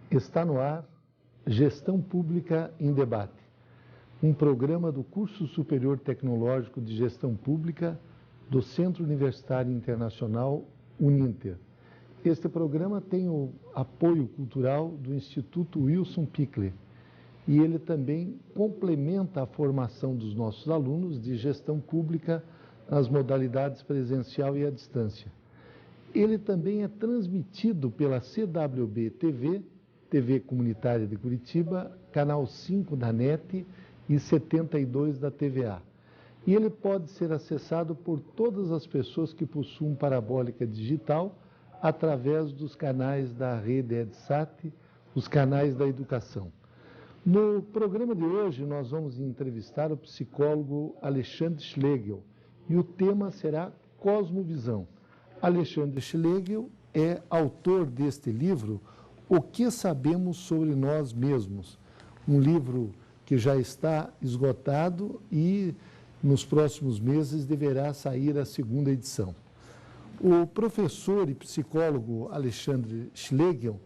Está no ar Gestão Pública em Debate, um programa do Curso Superior Tecnológico de Gestão Pública do Centro Universitário Internacional Uninter. Este programa tem o apoio cultural do Instituto Wilson Pickler e ele também complementa a formação dos nossos alunos de gestão pública nas modalidades presencial e à distância. Ele também é transmitido pela CWB TV, TV Comunitária de Curitiba, canal 5 da NET e 72 da TVA. E ele pode ser acessado por todas as pessoas que possuem parabólica digital através dos canais da rede EdSat, os canais da educação. No programa de hoje, nós vamos entrevistar o psicólogo Alexandre Schlegel e o tema será Cosmovisão. Alexandre Schlegel é autor deste livro, O que Sabemos sobre Nós Mesmos, um livro que já está esgotado e nos próximos meses deverá sair a segunda edição. O professor e psicólogo Alexandre Schlegel,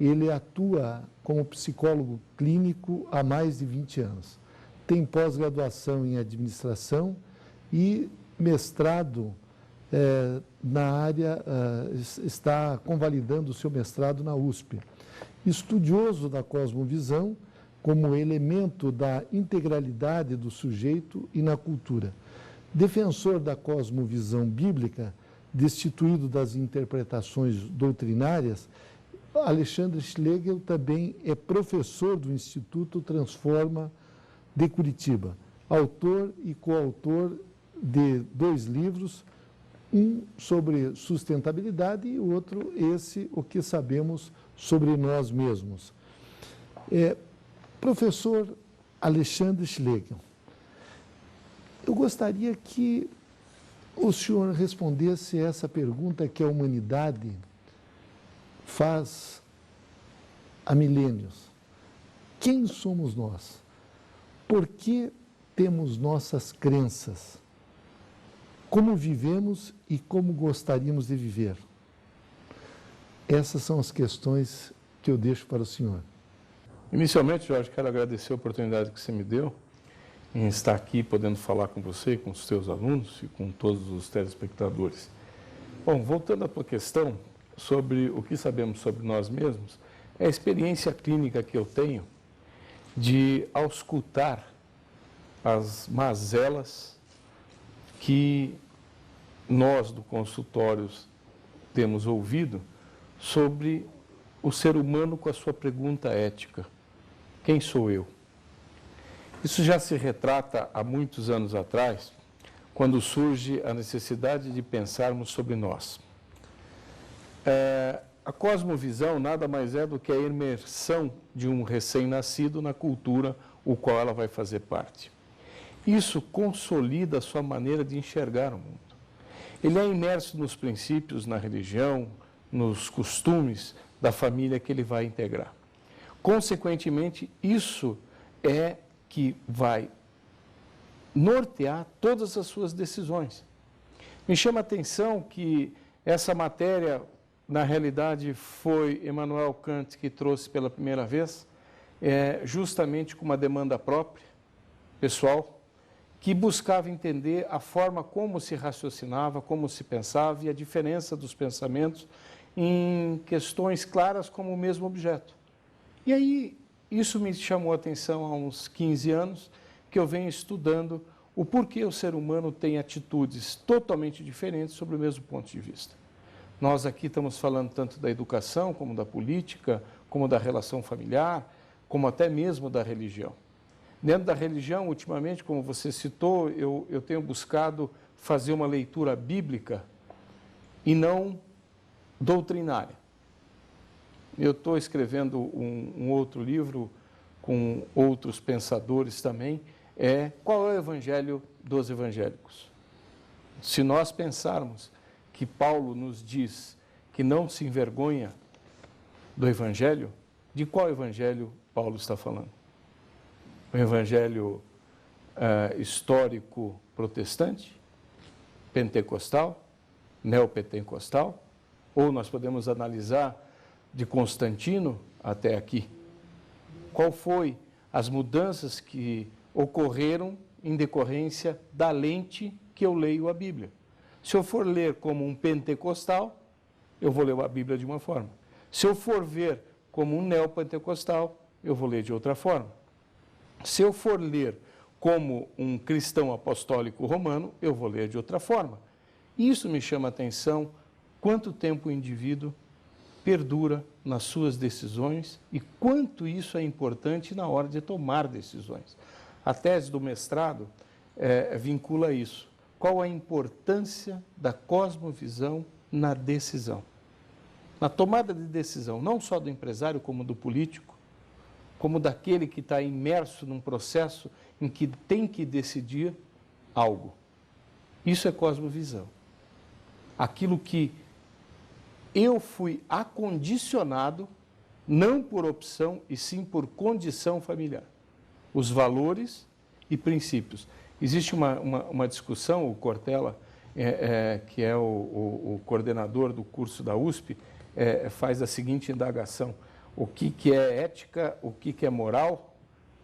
ele atua como psicólogo clínico há mais de 20 anos. Tem pós-graduação em administração e mestrado na área, está convalidando o seu mestrado na USP. Estudioso da cosmovisão como elemento da integralidade do sujeito e na cultura. Defensor da cosmovisão bíblica, destituído das interpretações doutrinárias, Alexandre Schlegel também é professor do Instituto Transforma de Curitiba, autor e coautor de 2 livros, um sobre sustentabilidade e o outro, O que Sabemos sobre Nós Mesmos. Professor Alexandre Schlegel, eu gostaria que o senhor respondesse essa pergunta que a humanidade faz há milênios. Quem somos nós? Por que temos nossas crenças? Como vivemos e como gostaríamos de viver? Essas são as questões que eu deixo para o senhor. Inicialmente, Jorge, quero agradecer a oportunidade que você me deu em estar aqui podendo falar com você, com os seus alunos e com todos os telespectadores. Bom, voltando à tua questão sobre o que sabemos sobre nós mesmos, é a experiência clínica que eu tenho de auscultar as mazelas que nós do consultório temos ouvido sobre o ser humano com a sua pergunta ética. Quem sou eu? Isso já se retrata há muitos anos atrás, quando surge a necessidade de pensarmos sobre nós. A cosmovisão nada mais é do que a imersão de um recém-nascido na cultura o qual ela vai fazer parte. Isso consolida a sua maneira de enxergar o mundo. Ele é imerso nos princípios, na religião, nos costumes da família que ele vai integrar. Consequentemente, isso é que vai nortear todas as suas decisões. Me chama a atenção que essa matéria, na realidade, foi Immanuel Kant que trouxe pela primeira vez, justamente com uma demanda própria, pessoal, que buscava entender a forma como se raciocinava, como se pensava e a diferença dos pensamentos em questões claras como o mesmo objeto. E aí, isso me chamou a atenção há uns 15 anos, que eu venho estudando o porquê o ser humano tem atitudes totalmente diferentes sobre o mesmo ponto de vista. Nós aqui estamos falando tanto da educação, como da política, como da relação familiar, como até mesmo da religião. Dentro da religião, ultimamente, como você citou, eu tenho buscado fazer uma leitura bíblica e não doutrinária. Eu estou escrevendo um outro livro com outros pensadores também, qual é o evangelho dos evangélicos? Se nós pensarmos que Paulo nos diz que não se envergonha do evangelho, de qual evangelho Paulo está falando? O evangelho histórico protestante, pentecostal, neopentecostal, ou nós podemos analisar de Constantino, até aqui? Qual foi as mudanças que ocorreram em decorrência da lente que eu leio a Bíblia? Se eu for ler como um pentecostal, eu vou ler a Bíblia de uma forma. Se eu for ver como um neopentecostal, eu vou ler de outra forma. Se eu for ler como um cristão apostólico romano, eu vou ler de outra forma. Isso me chama a atenção, quanto tempo o indivíduo perdura nas suas decisões e quanto isso é importante na hora de tomar decisões. A tese do mestrado vincula isso. Qual a importância da cosmovisão na decisão? Na tomada de decisão, não só do empresário, como do político, como daquele que está imerso num processo em que tem que decidir algo. Isso é cosmovisão. Aquilo que eu fui acondicionado, não por opção, e sim por condição familiar. Os valores e princípios. Existe uma discussão, o Cortella, que é o coordenador do curso da USP, faz a seguinte indagação: o que é ética, o que é moral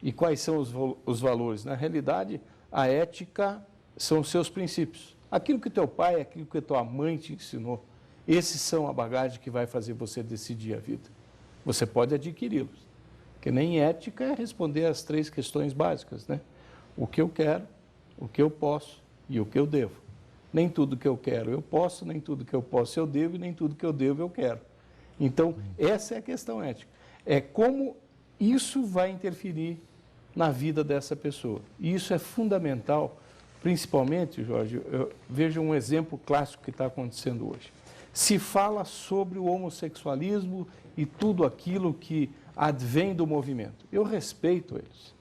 e quais são os valores? Na realidade, a ética são os seus princípios. Aquilo que teu pai, aquilo que tua mãe te ensinou, esses são a bagagem que vai fazer você decidir a vida. Você pode adquiri-los. Porque nem ética é responder às 3 questões básicas, né? O que eu quero, o que eu posso e o que eu devo. Nem tudo que eu quero eu posso, nem tudo que eu posso eu devo, e nem tudo que eu devo eu quero. Então, essa é a questão ética. É como isso vai interferir na vida dessa pessoa. E isso é fundamental, principalmente, Jorge, eu vejo um exemplo clássico que está acontecendo hoje. Se fala sobre o homossexualismo e tudo aquilo que advém do movimento. Eu respeito eles,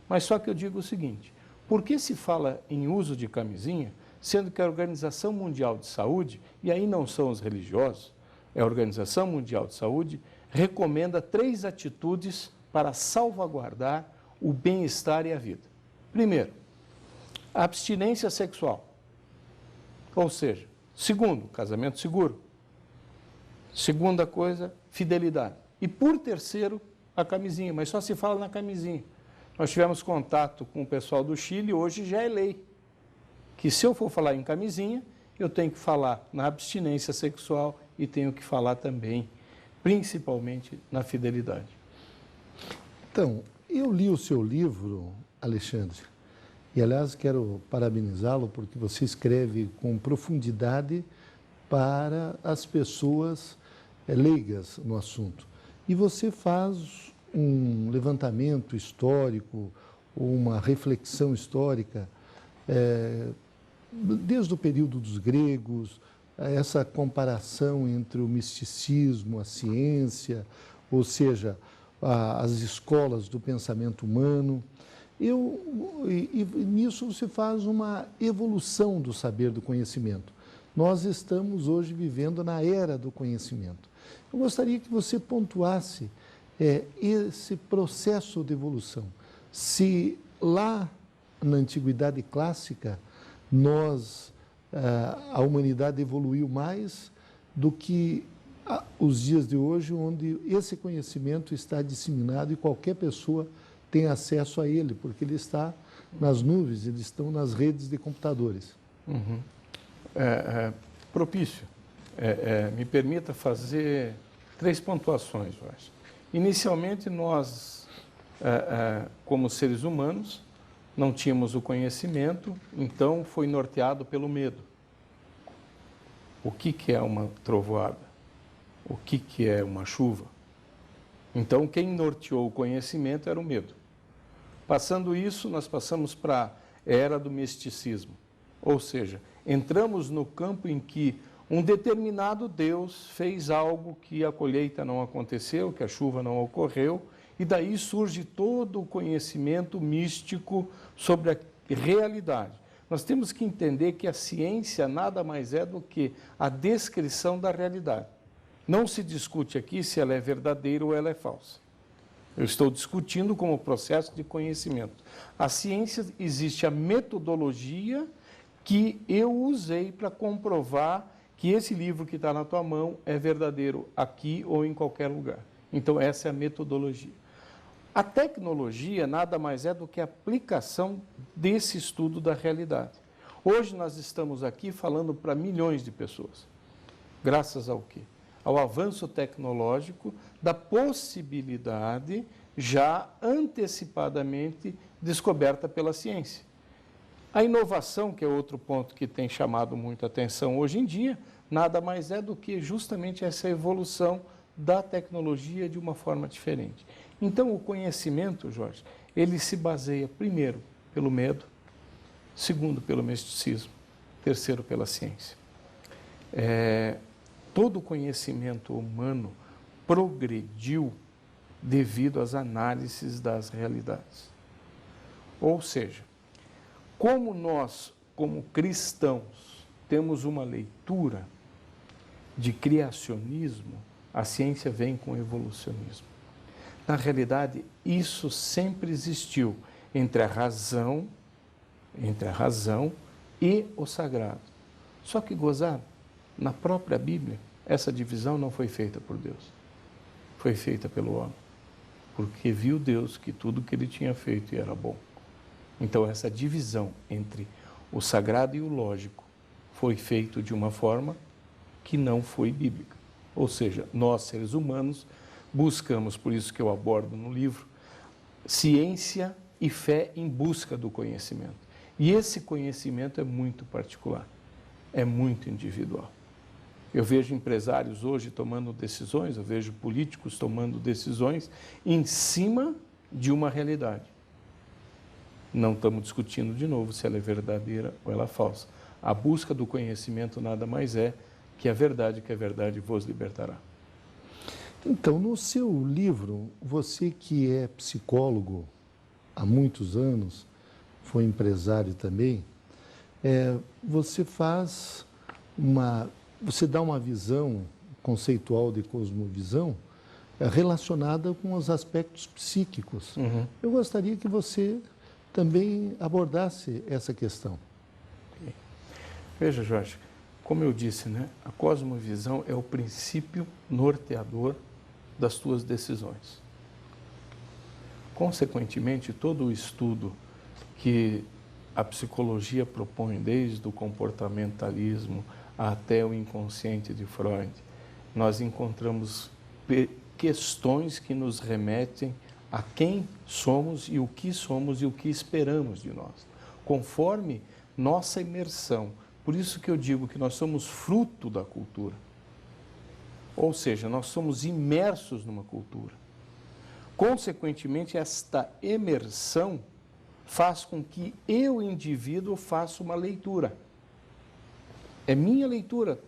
mas só que eu digo o seguinte: por que se fala em uso de camisinha, sendo que a Organização Mundial de Saúde, e aí não são os religiosos, a Organização Mundial de Saúde recomenda 3 atitudes para salvaguardar o bem-estar e a vida. Primeiro, a abstinência sexual. Ou seja, segundo, casamento seguro. Segunda coisa, fidelidade. E por terceiro, a camisinha, mas só se fala na camisinha. Nós tivemos contato com o pessoal do Chile, hoje já é lei, que se eu for falar em camisinha, eu tenho que falar na abstinência sexual e tenho que falar também, principalmente, na fidelidade. Então, eu li o seu livro, Alexandre, e, aliás, quero parabenizá-lo porque você escreve com profundidade para as pessoas leigas no assunto. E você faz um levantamento histórico, uma reflexão histórica, desde o período dos gregos, essa comparação entre o misticismo, a ciência, ou seja, as escolas do pensamento humano. E nisso se faz uma evolução do saber, do conhecimento. Nós estamos hoje vivendo na era do conhecimento. Eu gostaria que você pontuasse esse processo de evolução. Se lá na Antiguidade Clássica, a humanidade evoluiu mais do que os dias de hoje, onde esse conhecimento está disseminado e qualquer pessoa tem acesso a ele, porque ele está nas nuvens, eles estão nas redes de computadores. Uhum. Propício. Me permita fazer 3 pontuações, Jorge. Inicialmente, nós, como seres humanos, não tínhamos o conhecimento, então foi norteado pelo medo. O que é uma trovoada? O que é uma chuva? Então, quem norteou o conhecimento era o medo. Passando isso, nós passamos para a era do misticismo. Ou seja, entramos no campo em que um determinado Deus fez algo que a colheita não aconteceu, que a chuva não ocorreu, e daí surge todo o conhecimento místico sobre a realidade. Nós temos que entender que a ciência nada mais é do que a descrição da realidade. Não se discute aqui se ela é verdadeira ou ela é falsa. Eu estou discutindo como processo de conhecimento. A ciência, existe a metodologia que eu usei para comprovar que esse livro que está na tua mão é verdadeiro aqui ou em qualquer lugar. Então, essa é a metodologia. A tecnologia nada mais é do que a aplicação desse estudo da realidade. Hoje nós estamos aqui falando para milhões de pessoas. Graças ao quê? Ao avanço tecnológico da possibilidade já antecipadamente descoberta pela ciência. A inovação, que é outro ponto que tem chamado muita atenção hoje em dia, nada mais é do que justamente essa evolução da tecnologia de uma forma diferente. Então, o conhecimento, Jorge, ele se baseia, primeiro, pelo medo, segundo, pelo misticismo, terceiro, pela ciência. Todo o conhecimento humano progrediu devido às análises das realidades. Ou seja, como nós, como cristãos, temos uma leitura de criacionismo, a ciência vem com evolucionismo. Na realidade, isso sempre existiu entre a razão e o sagrado. Só que, gozado, na própria Bíblia, essa divisão não foi feita por Deus. Foi feita pelo homem. Porque viu Deus que tudo que ele tinha feito era bom. Então, essa divisão entre o sagrado e o lógico foi feito de uma forma que não foi bíblica. Ou seja, nós, seres humanos, buscamos, por isso que eu abordo no livro, ciência e fé em busca do conhecimento. E esse conhecimento é muito particular, é muito individual. Eu vejo empresários hoje tomando decisões, eu vejo políticos tomando decisões em cima de uma realidade. Não estamos discutindo de novo se ela é verdadeira ou ela é falsa. A busca do conhecimento nada mais é que a verdade vos libertará. Então, no seu livro, você que é psicólogo há muitos anos, foi empresário também, você dá uma visão conceitual de cosmovisão relacionada com os aspectos psíquicos. Uhum. Eu gostaria que você também abordasse essa questão. Veja, Jorge, como eu disse, né, a cosmovisão é o princípio norteador das tuas decisões. Consequentemente, todo o estudo que a psicologia propõe, desde o comportamentalismo até o inconsciente de Freud, nós encontramos questões que nos remetem a quem somos e o que esperamos de nós, conforme nossa imersão. Por isso que eu digo que nós somos fruto da cultura. Ou seja, nós somos imersos numa cultura. Consequentemente, esta imersão faz com que eu, indivíduo, faça uma leitura. É minha leitura,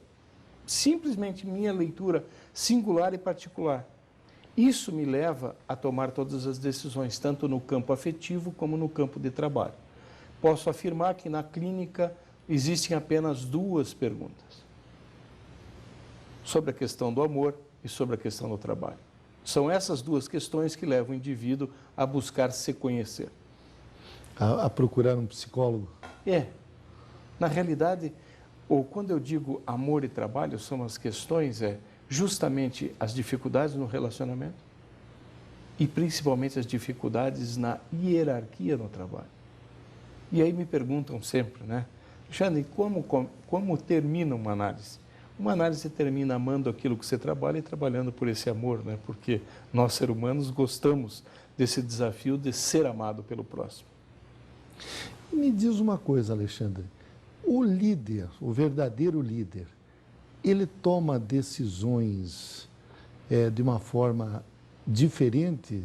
simplesmente minha leitura singular e particular. Isso me leva a tomar todas as decisões, tanto no campo afetivo como no campo de trabalho. Posso afirmar que na clínica existem apenas duas perguntas: sobre a questão do amor e sobre a questão do trabalho. São essas duas questões que levam o indivíduo a buscar se conhecer. A procurar um psicólogo? Na realidade, ou quando eu digo amor e trabalho, são as questões, justamente as dificuldades no relacionamento e principalmente as dificuldades na hierarquia no trabalho. E aí me perguntam sempre, né? Alexandre, como termina uma análise? Uma análise termina amando aquilo que você trabalha e trabalhando por esse amor, né? Porque nós, seres humanos, gostamos desse desafio de ser amado pelo próximo. Me diz uma coisa, Alexandre. O líder, o verdadeiro líder, ele toma decisões de uma forma diferente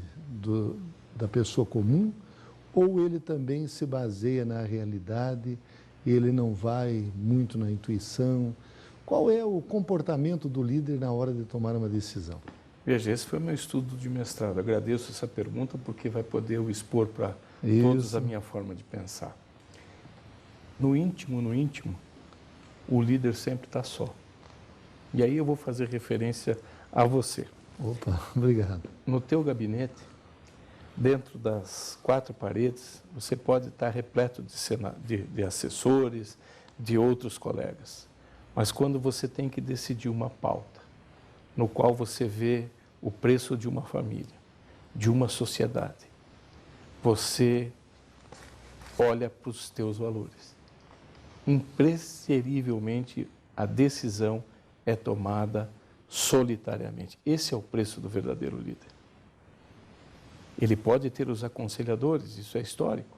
da pessoa comum, ou ele também se baseia na realidade, ele não vai muito na intuição? Qual é o comportamento do líder na hora de tomar uma decisão? Veja, esse foi o meu estudo de mestrado. Agradeço essa pergunta porque vai poder eu expor para todos a minha forma de pensar. No íntimo, o líder sempre está só. E aí eu vou fazer referência a você. Opa, obrigado. No teu gabinete, dentro das quatro paredes, você pode estar repleto de assessores, de outros colegas. Mas quando você tem que decidir uma pauta, no qual você vê o preço de uma família, de uma sociedade, você olha para os teus valores. Imprescindívelmente, a decisão é tomada solitariamente. Esse é o preço do verdadeiro líder. Ele pode ter os aconselhadores, isso é histórico,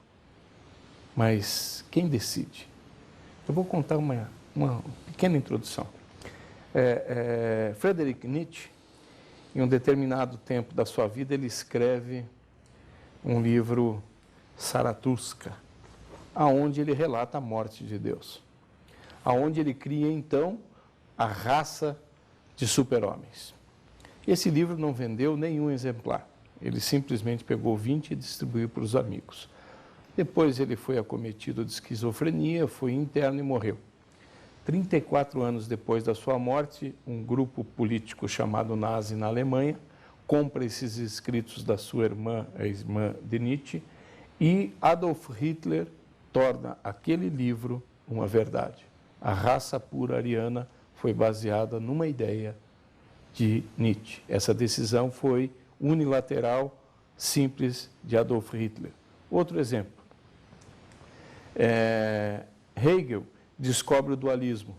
mas quem decide? Eu vou contar uma pequena introdução. Friedrich Nietzsche, em um determinado tempo da sua vida, ele escreve um livro, Zaratustra, aonde ele relata a morte de Deus, aonde ele cria, então, a raça de super-homens. Esse livro não vendeu nenhum exemplar. Ele simplesmente pegou 20 e distribuiu para os amigos. Depois ele foi acometido de esquizofrenia, foi interno e morreu. 34 anos depois da sua morte, um grupo político chamado Nazi na Alemanha compra esses escritos da sua irmã, a irmã de Nietzsche, e Adolf Hitler torna aquele livro uma verdade. A raça pura ariana foi baseada numa ideia de Nietzsche. Essa decisão foi unilateral, simples, de Adolf Hitler. Outro exemplo. Hegel descobre o dualismo.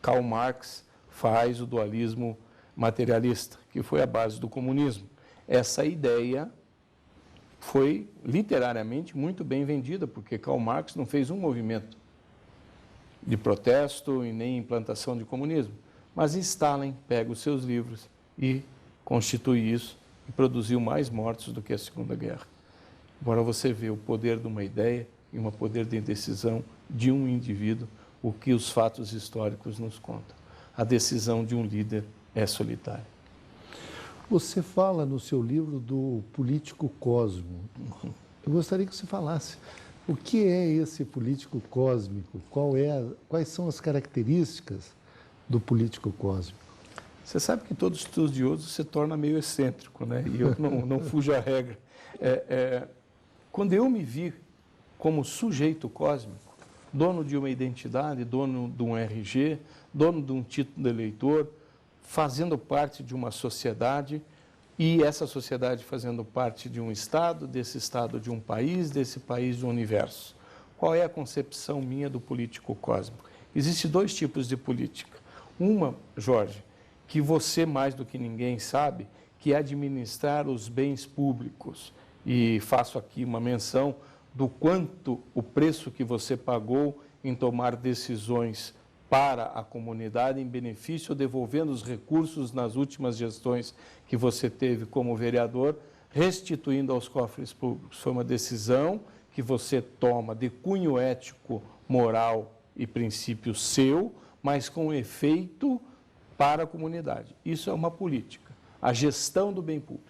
Karl Marx faz o dualismo materialista, que foi a base do comunismo. Essa ideia foi literariamente muito bem vendida, porque Karl Marx não fez um movimento de protesto e nem implantação de comunismo. Mas Stalin pega os seus livros e constitui isso e produziu mais mortos do que a Segunda Guerra. Agora você vê o poder de uma ideia e o poder de decisão de um indivíduo, o que os fatos históricos nos contam. A decisão de um líder é solitária. Você fala no seu livro do político cósmico. Eu gostaria que você falasse o que é esse político cósmico, quais são as características do político cósmico. Você sabe que todo estudioso se torna meio excêntrico, né? E eu não fujo à regra. Quando eu me vi como sujeito cósmico, dono de uma identidade, dono de um RG, dono de um título de eleitor, fazendo parte de uma sociedade, e essa sociedade fazendo parte de um Estado, desse Estado de um país, desse país de um universo. Qual é a concepção minha do político cósmico? Existem dois tipos de política. Uma, Jorge, que você mais do que ninguém sabe, que é administrar os bens públicos. E faço aqui uma menção do quanto o preço que você pagou em tomar decisões para a comunidade em benefício, devolvendo os recursos nas últimas gestões que você teve como vereador, restituindo aos cofres públicos. Foi uma decisão que você toma de cunho ético, moral e princípio seu, mas com efeito para a comunidade. Isso é uma política, a gestão do bem público.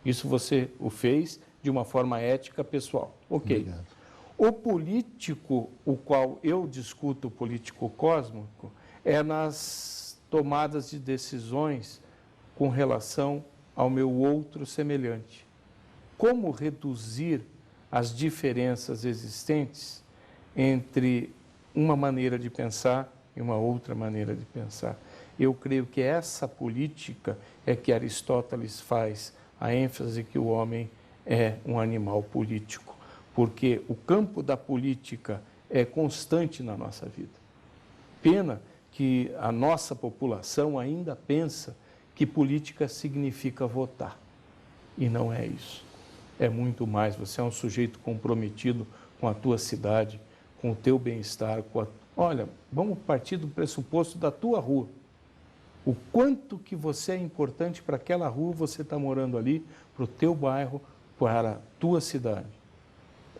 Isso você o fez de uma forma ética pessoal. Ok. Obrigado. O político, o qual eu discuto, o político cósmico, é nas tomadas de decisões com relação ao meu outro semelhante. Como reduzir as diferenças existentes entre uma maneira de pensar e uma outra maneira de pensar. Eu creio que essa política é que Aristóteles faz a ênfase que o homem é um animal político, porque o campo da política é constante na nossa vida. Pena que a nossa população ainda pensa que política significa votar, e não é isso. É muito mais, você é um sujeito comprometido com a tua cidade, com o teu bem-estar, Olha, vamos partir do pressuposto da tua rua. O quanto que você é importante para aquela rua, você está morando ali, para o teu bairro, para a tua cidade.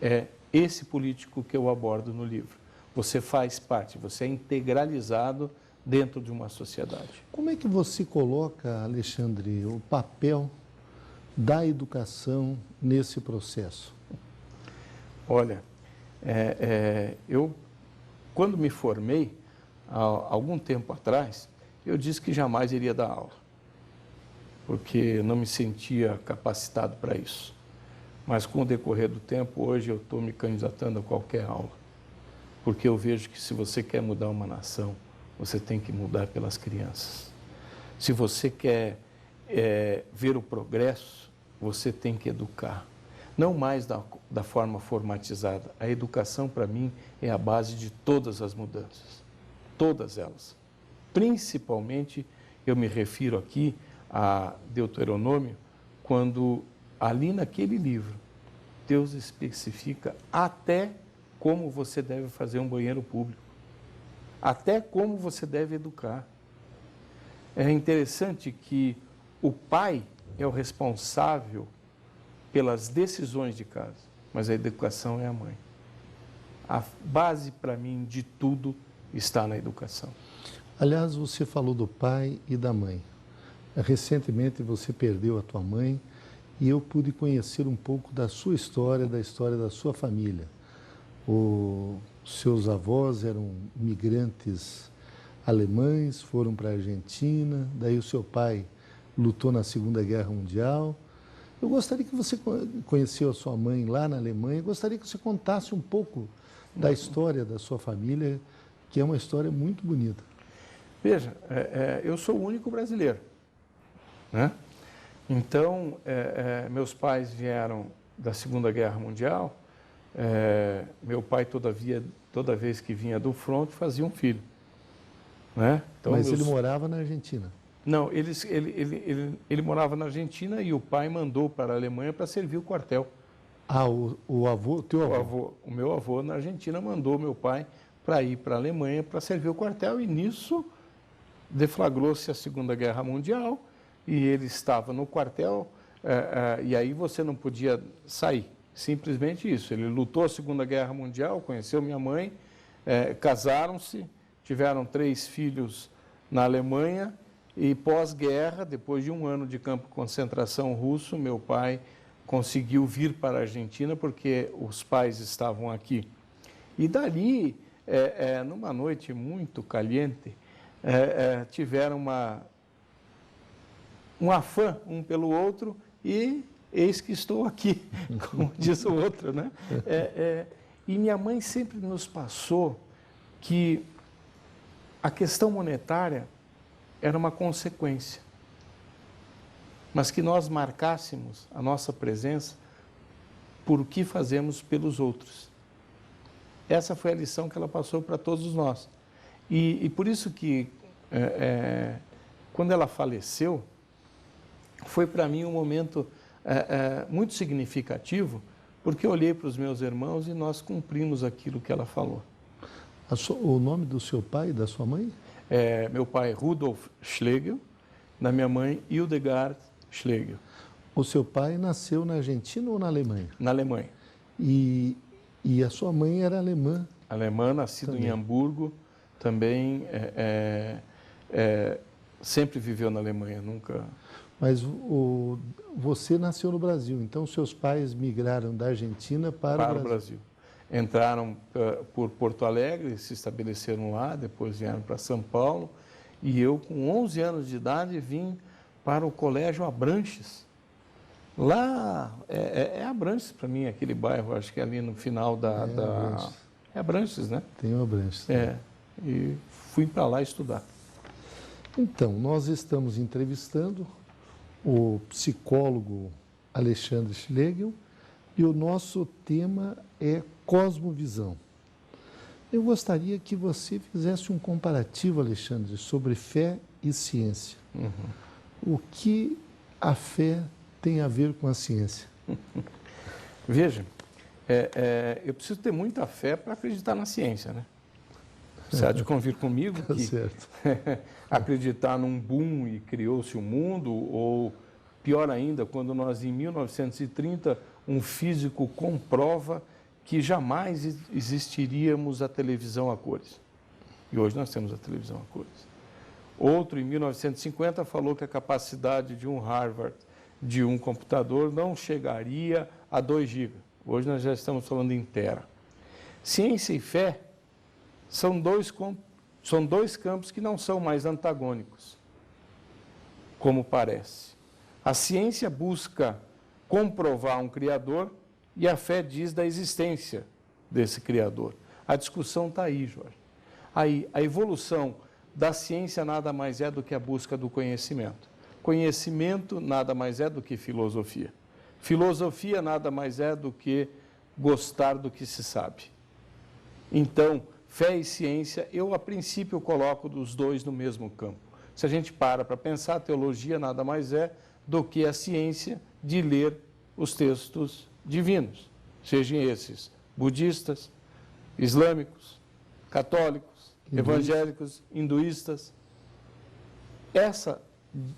É esse político que eu abordo no livro. Você faz parte, você é integralizado dentro de uma sociedade. Como é que você coloca, Alexandre, o papel da educação nesse processo? Olha, eu, quando me formei, há algum tempo atrás, eu disse que jamais iria dar aula, porque não me sentia capacitado para isso. Mas com o decorrer do tempo, hoje eu estou me candidatando a qualquer aula, porque eu vejo que se você quer mudar uma nação, você tem que mudar pelas crianças. Se você quer ver o progresso, você tem que educar. Não mais da forma formatizada. A educação, para mim, é a base de todas as mudanças. Todas elas. Principalmente, eu me refiro aqui a Deuteronômio, quando ali naquele livro, Deus especifica até como você deve fazer um banheiro público. Até como você deve educar. É interessante que o pai é o responsável pelas decisões de casa, mas a educação é a mãe. A base, para mim, de tudo está na educação. Aliás, você falou do pai e da mãe. Recentemente você perdeu a tua mãe e eu pude conhecer um pouco da sua história, da história da sua família. Os seus avós eram imigrantes alemães, foram para a Argentina, daí o seu pai lutou na Segunda Guerra Mundial. Eu gostaria que você conheceu a sua mãe lá na Alemanha, gostaria que você contasse um pouco da história da sua família, que é uma história muito bonita. Veja, eu sou o único brasileiro, né? Então, meus pais vieram da Segunda Guerra Mundial, meu pai toda vez que vinha do fronte fazia um filho, né? Então, mas ele morava na Argentina? Não, ele morava na Argentina e o pai mandou para a Alemanha para servir o quartel. Ah, o avô, teu avô? O meu avô na Argentina mandou meu pai para ir para a Alemanha para servir o quartel e nisso deflagrou-se a Segunda Guerra Mundial e ele estava no quartel e aí você não podia sair. Simplesmente isso. Ele lutou a Segunda Guerra Mundial, conheceu minha mãe, casaram-se, tiveram 3 filhos na Alemanha. E pós-guerra, depois de 1 ano de campo de concentração russo, meu pai conseguiu vir para a Argentina porque os pais estavam aqui. E dali, numa noite muito caliente, tiveram um afã um pelo outro e eis que estou aqui, como diz o outro, né? E minha mãe sempre nos passou que a questão monetária era uma consequência, mas que nós marcássemos a nossa presença por o que fazemos pelos outros. Essa foi a lição que ela passou para todos nós. E por isso que, quando ela faleceu, foi para mim um momento muito significativo, porque eu olhei para os meus irmãos e nós cumprimos aquilo que ela falou. O nome do seu pai e da sua mãe? Meu pai Rudolf Schlegel, da minha mãe Hildegard Schlegel. O seu pai nasceu na Argentina ou na Alemanha? Na Alemanha. E a sua mãe era alemã? Alemã, nascido em Hamburgo, também sempre viveu na Alemanha, nunca... Mas você nasceu no Brasil, então seus pais migraram da Argentina para o Brasil. Entraram por Porto Alegre, se estabeleceram lá, depois vieram para São Paulo, e eu, com 11 anos de idade, vim para o Colégio Abranches. Lá, Abranches para mim, aquele bairro, acho que é ali no final Abranches. É Abranches, né? Tem o Abranches. E fui para lá estudar. Então, nós estamos entrevistando o psicólogo Alexandre Schlegel e o nosso tema é cosmovisão. Eu gostaria que você fizesse um comparativo, Alexandre, sobre fé e ciência. O que a fé tem a ver com a ciência? Veja, eu preciso ter muita fé para acreditar na ciência, né? Você há de convir comigo que certo. Acreditar num boom e criou-se o mundo, ou pior ainda, quando nós, em 1930, um físico comprova que jamais existiríamos a televisão a cores. E hoje nós temos a televisão a cores. Outro, em 1950, falou que a capacidade de um Harvard, de um computador, não chegaria a 2 GB. Hoje nós já estamos falando em tera. Ciência e fé são dois campos que não são mais antagônicos, como parece. A ciência busca comprovar um Criador e a fé diz da existência desse Criador. A discussão está aí, Jorge. Aí, a evolução da ciência nada mais é do que a busca do conhecimento. Conhecimento nada mais é do que filosofia. Filosofia nada mais é do que gostar do que se sabe. Então, fé e ciência, eu a princípio coloco os dois no mesmo campo. Se a gente para pensar, a teologia nada mais é do que a ciência de ler os textos divinos, sejam esses budistas, islâmicos, católicos, evangélicos, hinduístas.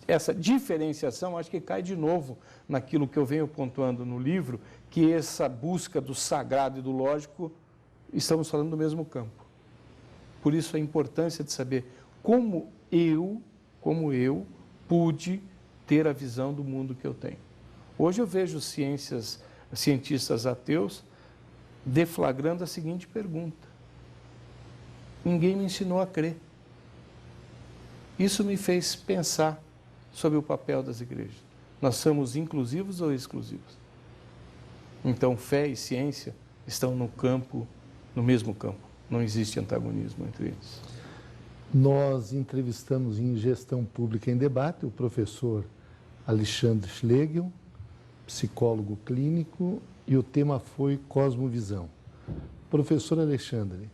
Essa diferenciação, acho que cai de novo naquilo que eu venho pontuando no livro, que essa busca do sagrado e do lógico, estamos falando do mesmo campo. Por isso a importância de saber como eu pude ter a visão do mundo que eu tenho. Hoje eu vejo cientistas ateus deflagrando a seguinte pergunta: ninguém me ensinou a crer. Isso me fez pensar sobre o papel das igrejas. Nós somos inclusivos ou exclusivos? Então, fé e ciência estão no mesmo campo. Não existe antagonismo entre eles. Nós entrevistamos em Gestão Pública em Debate o professor Alexandre Schlegel, psicólogo clínico, e o tema foi Cosmovisão. Professor Alexandre,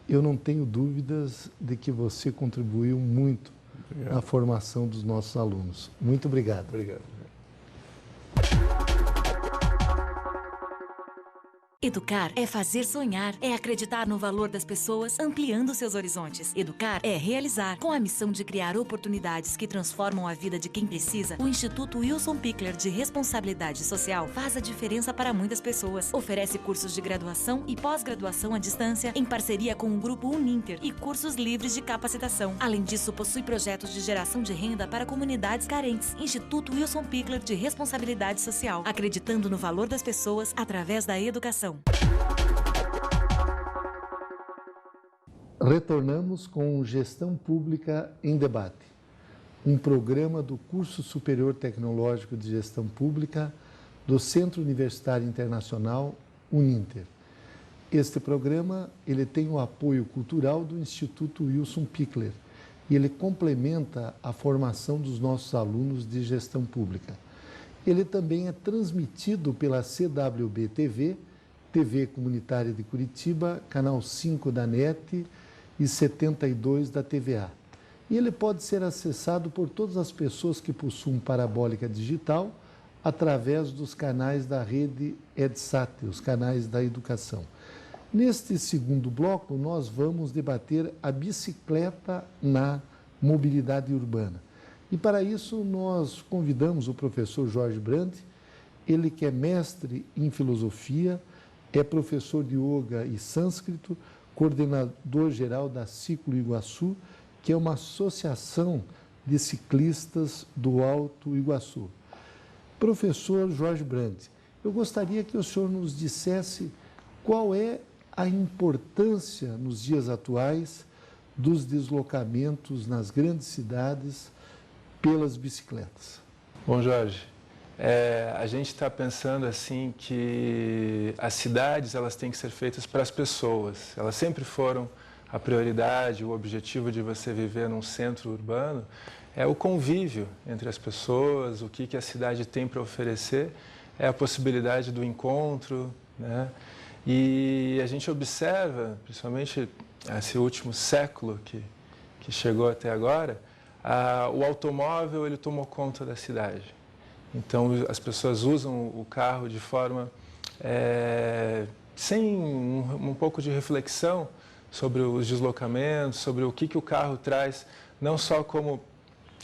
eu não tenho dúvidas de que você contribuiu muito na formação dos nossos alunos. Muito obrigado. Obrigado. Educar é fazer sonhar, é acreditar no valor das pessoas, ampliando seus horizontes. Educar é realizar. Com a missão de criar oportunidades que transformam a vida de quem precisa, o Instituto Wilson Pickler de Responsabilidade Social faz a diferença para muitas pessoas. Oferece cursos de graduação e pós-graduação à distância, em parceria com o Grupo Uninter, e cursos livres de capacitação. Além disso, possui projetos de geração de renda para comunidades carentes. Instituto Wilson Pickler de Responsabilidade Social, acreditando no valor das pessoas através da educação. Retornamos com Gestão Pública em Debate, um programa do Curso Superior Tecnológico de Gestão Pública do Centro Universitário Internacional Uninter. Este programa ele tem o apoio cultural do Instituto Wilson Pickler e ele complementa a formação dos nossos alunos de gestão pública. Ele também é transmitido pela CWB-TV, TV Comunitária de Curitiba, canal 5 da NET e 72 da TVA. E ele pode ser acessado por todas as pessoas que possuem parabólica digital através dos canais da rede EdSat, os canais da educação. Neste segundo bloco, nós vamos debater a bicicleta na mobilidade urbana. E para isso nós convidamos o professor Jorge Brandt, ele que é mestre em filosofia, é professor de yoga e sânscrito, coordenador-geral da Ciclo Iguaçu, que é uma associação de ciclistas do Alto Iguaçu. Professor Jorge Brandt, eu gostaria que o senhor nos dissesse qual é a importância nos dias atuais dos deslocamentos nas grandes cidades pelas bicicletas. Bom, Jorge, a gente está pensando assim que as cidades elas têm que ser feitas para as pessoas. Elas sempre foram a prioridade, o objetivo de você viver num centro urbano é o convívio entre as pessoas, o que a cidade tem para oferecer, é a possibilidade do encontro, né? E a gente observa, principalmente esse último século que chegou até agora, o automóvel ele tomou conta da cidade. Então, as pessoas usam o carro de forma sem um pouco de reflexão sobre os deslocamentos, sobre o que o carro traz, não só como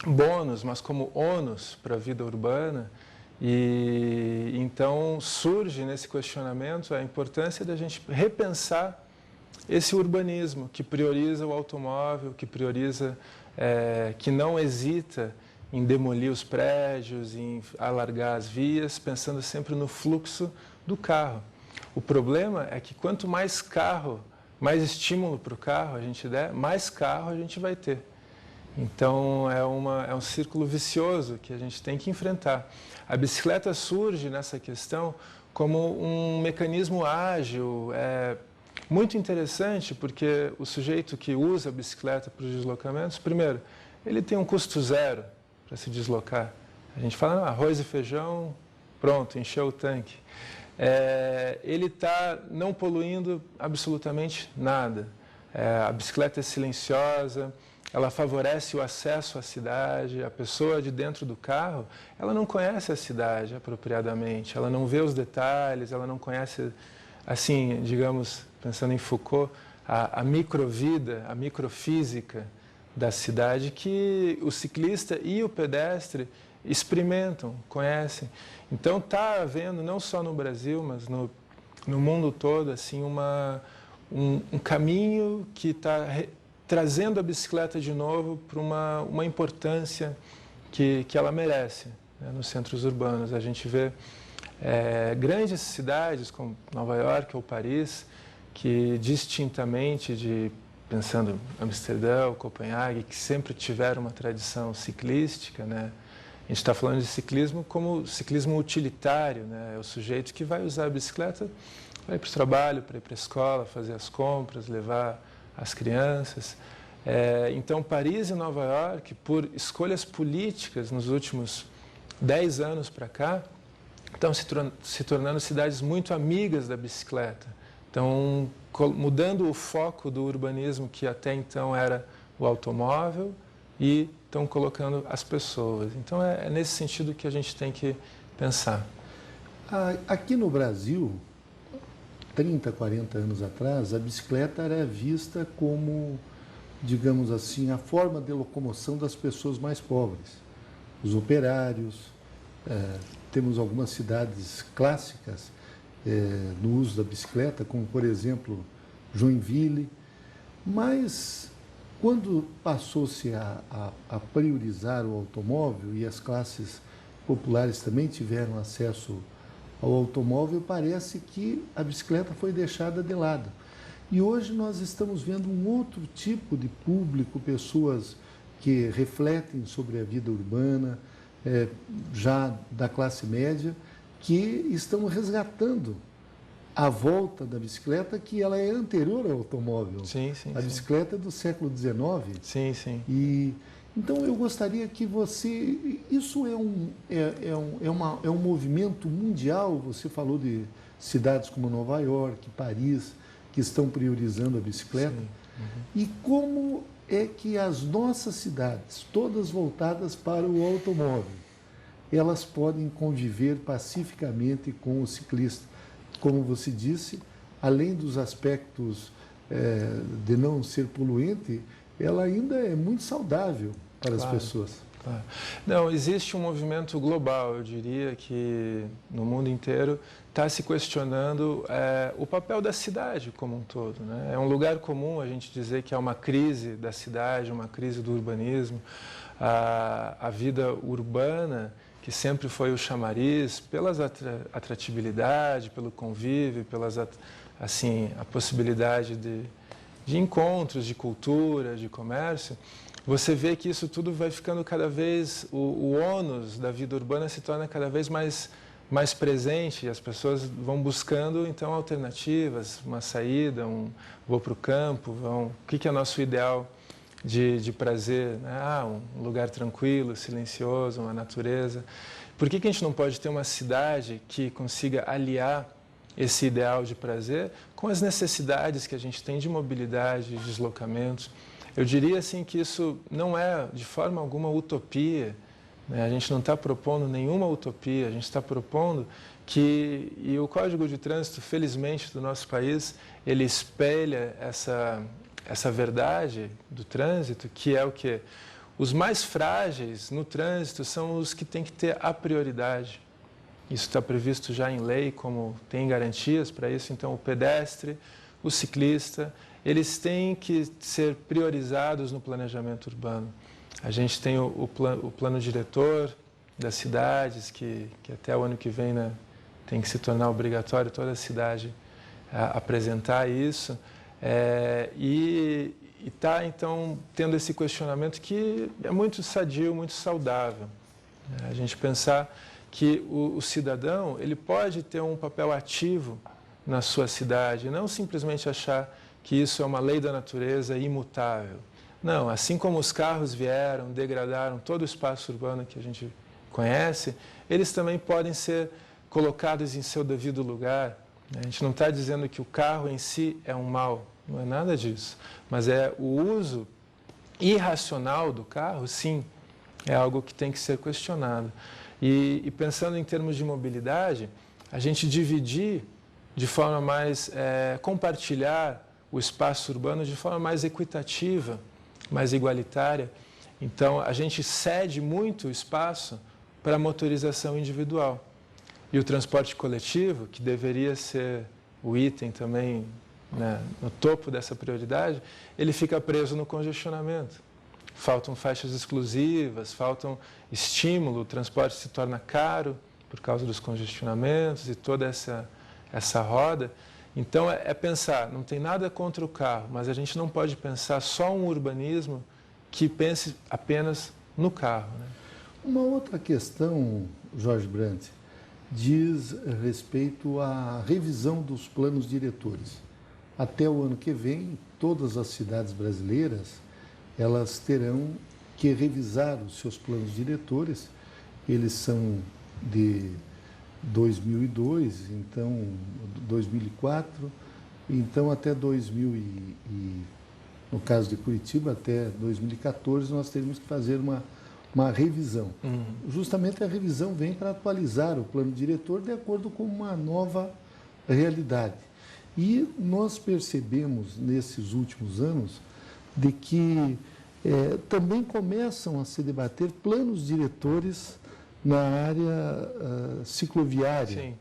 bônus, mas como ônus para a vida urbana. E então surge nesse questionamento a importância da gente repensar esse urbanismo que prioriza o automóvel, que prioriza, que não hesita em demolir os prédios, em alargar as vias, pensando sempre no fluxo do carro. O problema é que quanto mais carro, mais estímulo para o carro a gente der, mais carro a gente vai ter. Então é um círculo vicioso que a gente tem que enfrentar. A bicicleta surge nessa questão como um mecanismo ágil, muito interessante porque o sujeito que usa a bicicleta para os deslocamentos, primeiro, ele tem um custo zero para se deslocar. A gente fala, arroz e feijão, pronto, encheu o tanque. Ele está não poluindo absolutamente nada. A bicicleta é silenciosa, ela favorece o acesso à cidade. A pessoa de dentro do carro, ela não conhece a cidade apropriadamente, ela não vê os detalhes, ela não conhece, assim, digamos, pensando em Foucault, a microvida, a microfísica da cidade que o ciclista e o pedestre experimentam, conhecem. Então está havendo, não só no Brasil, mas no mundo todo, assim, um caminho que está trazendo a bicicleta de novo para uma importância que ela merece, né, nos centros urbanos. A gente vê grandes cidades como Nova York ou Paris, que distintamente pensando em Amsterdã, Copenhague, que sempre tiveram uma tradição ciclística, né? A gente está falando de ciclismo como ciclismo utilitário, né? É o sujeito que vai usar a bicicleta para ir para o trabalho, para ir para a escola, fazer as compras, levar as crianças. Então, Paris e Nova York, por escolhas políticas nos últimos 10 anos para cá, estão se tornando cidades muito amigas da bicicleta. Estão mudando o foco do urbanismo, que até então era o automóvel, e estão colocando as pessoas. Então, é nesse sentido que a gente tem que pensar. Aqui no Brasil, 30, 40 anos atrás, a bicicleta era vista como, digamos assim, a forma de locomoção das pessoas mais pobres. Os operários, temos algumas cidades clássicas no uso da bicicleta, como, por exemplo, Joinville, mas quando passou-se a priorizar o automóvel e as classes populares também tiveram acesso ao automóvel, parece que a bicicleta foi deixada de lado. E hoje nós estamos vendo um outro tipo de público, pessoas que refletem sobre a vida urbana, já da classe média, que estão resgatando a volta da bicicleta, que ela é anterior ao automóvel. Sim. A bicicleta é do século XIX. Sim. Então, eu gostaria que você... Isso é um movimento mundial. Você falou de cidades como Nova York, Paris, que estão priorizando a bicicleta. E como é que as nossas cidades, todas voltadas para o automóvel, elas podem conviver pacificamente com o ciclista? Como você disse, além dos aspectos de não ser poluente, ela ainda é muito saudável para as pessoas. Claro. Não, existe um movimento global, eu diria, que no mundo inteiro está se questionando o papel da cidade como um todo, né? É um lugar comum a gente dizer que há uma crise da cidade, uma crise do urbanismo. A vida urbana, que sempre foi o chamariz, pelas atratividade, pelo convívio, a possibilidade de encontros, de cultura, de comércio, você vê que isso tudo vai ficando cada vez, o ônus da vida urbana se torna cada vez mais presente, e as pessoas vão buscando, então, alternativas, uma saída, vou para o campo, o que é nosso ideal de prazer, né? Um lugar tranquilo, silencioso, uma natureza. Por que a gente não pode ter uma cidade que consiga aliar esse ideal de prazer com as necessidades que a gente tem de mobilidade, de deslocamentos? Eu diria assim que isso não é de forma alguma utopia, né? A gente não está propondo nenhuma utopia, a gente está propondo e o Código de Trânsito, felizmente, do nosso país, ele espelha essa verdade do trânsito, que é o quê? Os mais frágeis no trânsito são os que têm que ter a prioridade. Isso está previsto já em lei, como tem garantias para isso. Então, o pedestre, o ciclista, eles têm que ser priorizados no planejamento urbano. A gente tem o plano diretor das cidades, que até o ano que vem, né, tem que se tornar obrigatório toda a cidade apresentar isso. E está, então, tendo esse questionamento que é muito sadio, muito saudável. A gente pensar que o cidadão ele pode ter um papel ativo na sua cidade, não simplesmente achar que isso é uma lei da natureza imutável. Não, assim como os carros vieram, degradaram todo o espaço urbano que a gente conhece, eles também podem ser colocados em seu devido lugar. A gente não está dizendo que o carro em si é um mal, não é nada disso, mas é o uso irracional do carro, sim, é algo que tem que ser questionado. E pensando em termos de mobilidade, a gente dividir de forma mais, compartilhar o espaço urbano de forma mais equitativa, mais igualitária. Então, a gente cede muito espaço para a motorização individual. E o transporte coletivo, que deveria ser o item também, né, no topo dessa prioridade, ele fica preso no congestionamento. Faltam faixas exclusivas, faltam estímulo, o transporte se torna caro por causa dos congestionamentos e toda essa roda. Então, é pensar, não tem nada contra o carro, mas a gente não pode pensar só um urbanismo que pense apenas no carro, né? Uma outra questão, Jorge Brandt, diz respeito à revisão dos planos diretores. Até o ano que vem, todas as cidades brasileiras, elas terão que revisar os seus planos diretores. Eles são de 2002, então 2004, então até 2000 no caso de Curitiba, até 2014, nós teríamos que fazer uma revisão. Justamente a revisão vem para atualizar o plano diretor de acordo com uma nova realidade. E nós percebemos nesses últimos anos de que também começam a se debater planos diretores na área cicloviária. Sim.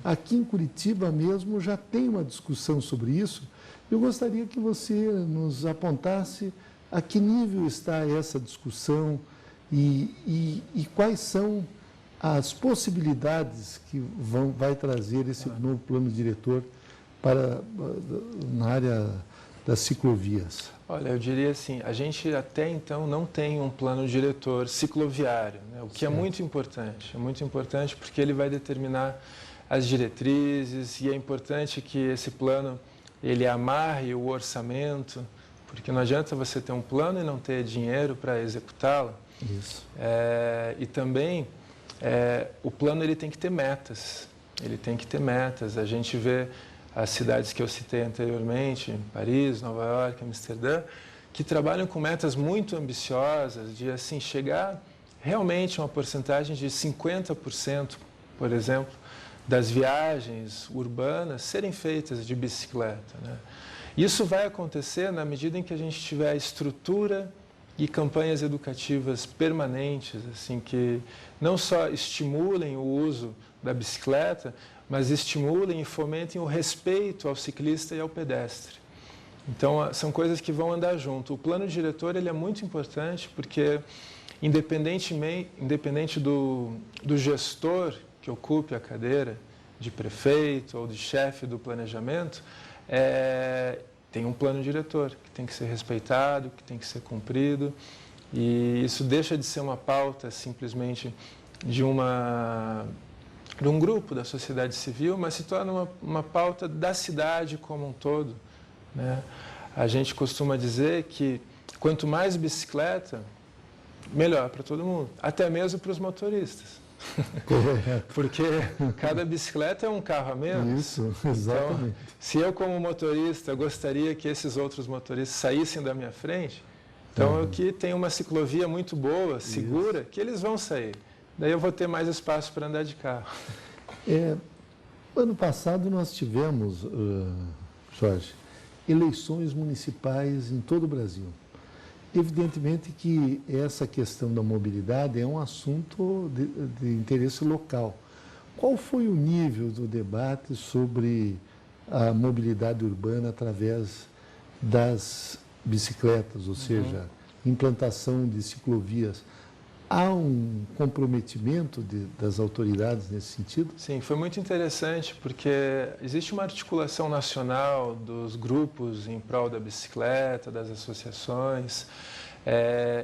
Aqui em Curitiba mesmo já tem uma discussão sobre isso. Eu gostaria que você nos apontasse a que nível está essa discussão e quais são as possibilidades que vai trazer esse novo plano diretor na área das ciclovias. Olha, eu diria assim, a gente até então não tem um plano diretor cicloviário, né? O que é muito importante porque ele vai determinar as diretrizes e é importante que esse plano ele amarre o orçamento, porque não adianta você ter um plano e não ter dinheiro para executá-lo. Isso. E também o plano ele tem que ter metas, A gente vê as cidades que eu citei anteriormente, Paris, Nova York, Amsterdã, que trabalham com metas muito ambiciosas de assim chegar realmente a uma porcentagem de 50%, por exemplo, das viagens urbanas serem feitas de bicicleta, né? Isso vai acontecer na medida em que a gente tiver estrutura e campanhas educativas permanentes, assim, que não só estimulem o uso da bicicleta, mas estimulem e fomentem o respeito ao ciclista e ao pedestre. Então, são coisas que vão andar junto. O plano diretor ele é muito importante porque, independente do gestor que ocupe a cadeira de prefeito ou de chefe do planejamento, tem um plano diretor que tem que ser respeitado, que tem que ser cumprido, e isso deixa de ser uma pauta simplesmente de um grupo da sociedade civil, mas se torna uma pauta da cidade como um todo, né? A gente costuma dizer que quanto mais bicicleta, melhor para todo mundo, até mesmo para os motoristas. Porque cada bicicleta é um carro a menos. Isso, exatamente. Então, se eu como motorista gostaria que esses outros motoristas saíssem da minha frente, então eu que tenho uma ciclovia muito boa, segura, que eles vão sair. Daí eu vou ter mais espaço para andar de carro. Ano passado nós tivemos, Jorge, eleições municipais em todo o Brasil. Evidentemente que essa questão da mobilidade é um assunto de interesse local. Qual foi o nível do debate sobre a mobilidade urbana através das bicicletas, ou seja, implantação de ciclovias? Há um comprometimento das autoridades nesse sentido? Sim, foi muito interessante porque existe uma articulação nacional dos grupos em prol da bicicleta, das associações,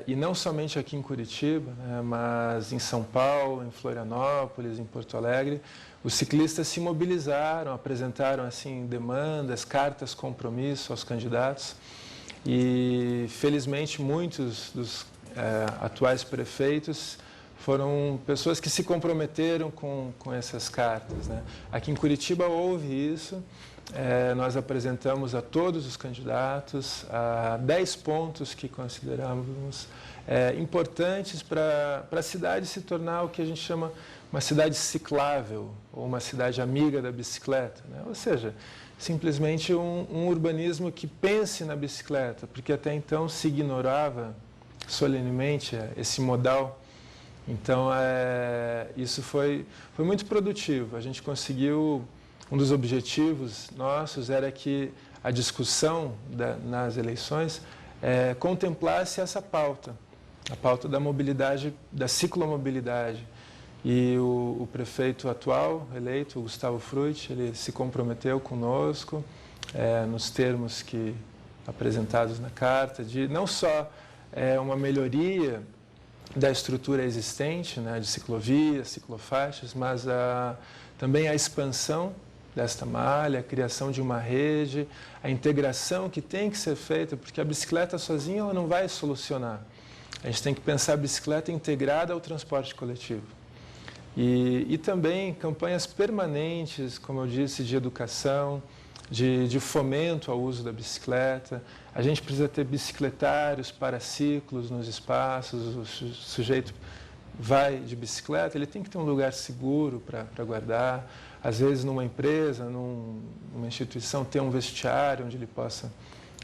e não somente aqui em Curitiba, né, mas em São Paulo, em Florianópolis, em Porto Alegre, os ciclistas se mobilizaram, apresentaram assim demandas, cartas compromisso aos candidatos e felizmente muitos dos atuais prefeitos foram pessoas que se comprometeram com essas cartas, né? Aqui em Curitiba houve isso, nós apresentamos a todos os candidatos 10 pontos que consideramos importantes para a cidade se tornar o que a gente chama uma cidade ciclável ou uma cidade amiga da bicicleta, né? Ou seja, simplesmente um urbanismo que pense na bicicleta, porque até então se ignorava solenemente esse modal. Então, isso foi muito produtivo. A gente conseguiu, um dos objetivos nossos era que a discussão nas eleições contemplasse essa pauta, a pauta da mobilidade, da ciclomobilidade. E o prefeito atual, eleito, o Gustavo Frutti, ele se comprometeu conosco, nos termos apresentados na carta, de não só uma melhoria da estrutura existente, né, de ciclovias, ciclofaixas, mas também a expansão desta malha, a criação de uma rede, a integração que tem que ser feita, porque a bicicleta sozinha ela não vai solucionar. A gente tem que pensar a bicicleta integrada ao transporte coletivo. E também campanhas permanentes, como eu disse, de educação, de fomento ao uso da bicicleta. A gente precisa ter bicicletários para ciclos nos espaços. O sujeito vai de bicicleta, ele tem que ter um lugar seguro para guardar. Às vezes, numa empresa, numa instituição, ter um vestiário onde ele possa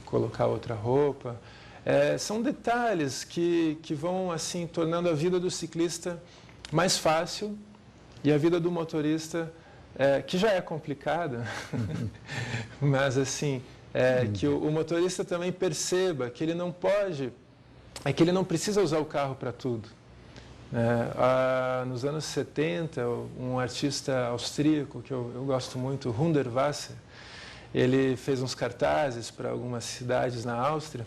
colocar outra roupa. São detalhes que vão assim tornando a vida do ciclista mais fácil e a vida do motorista, que já é complicada, mas assim, que o motorista também perceba que ele não pode, que ele não precisa usar o carro para tudo. Nos anos 70, um artista austríaco que eu gosto muito, Hundertwasser, ele fez uns cartazes para algumas cidades na Áustria,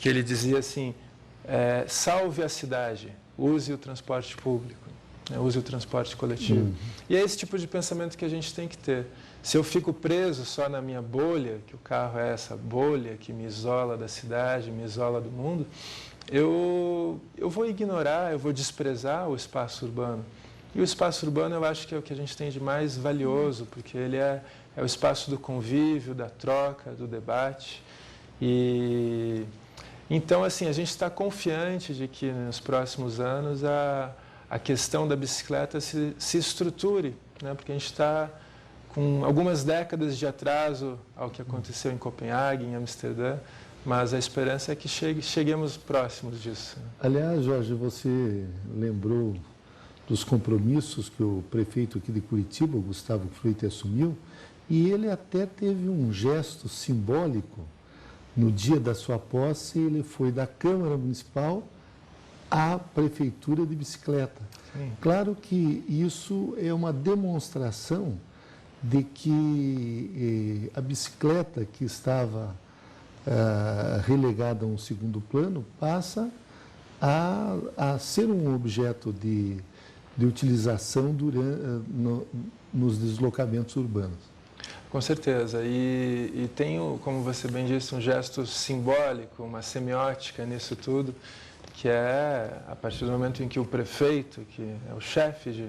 que ele dizia assim, salve a cidade, use o transporte público, use o transporte coletivo. E é esse tipo de pensamento que a gente tem que ter. Se eu fico preso só na minha bolha, que o carro é essa bolha que me isola da cidade, me isola do mundo, eu vou ignorar, eu vou desprezar o espaço urbano. E o espaço urbano eu acho que é o que a gente tem de mais valioso, porque ele é o espaço do convívio, da troca, do debate. E então, assim, a gente está confiante de que nos próximos anos a questão da bicicleta se estruture, né? Porque a gente está com algumas décadas de atraso ao que aconteceu em Copenhague, em Amsterdã, mas a esperança é que cheguemos próximos disso. Aliás, Jorge, você lembrou dos compromissos que o prefeito aqui de Curitiba, o Gustavo Frutti, assumiu, e ele até teve um gesto simbólico. No dia da sua posse, ele foi da Câmara Municipal à Prefeitura de bicicleta. Sim. Claro que isso é uma demonstração de que a bicicleta que estava relegada a um segundo plano passa a ser um objeto de utilização nos deslocamentos urbanos. Com certeza, e tem, como você bem disse, um gesto simbólico, uma semiótica nisso tudo, que é a partir do momento em que o prefeito, que é o chefe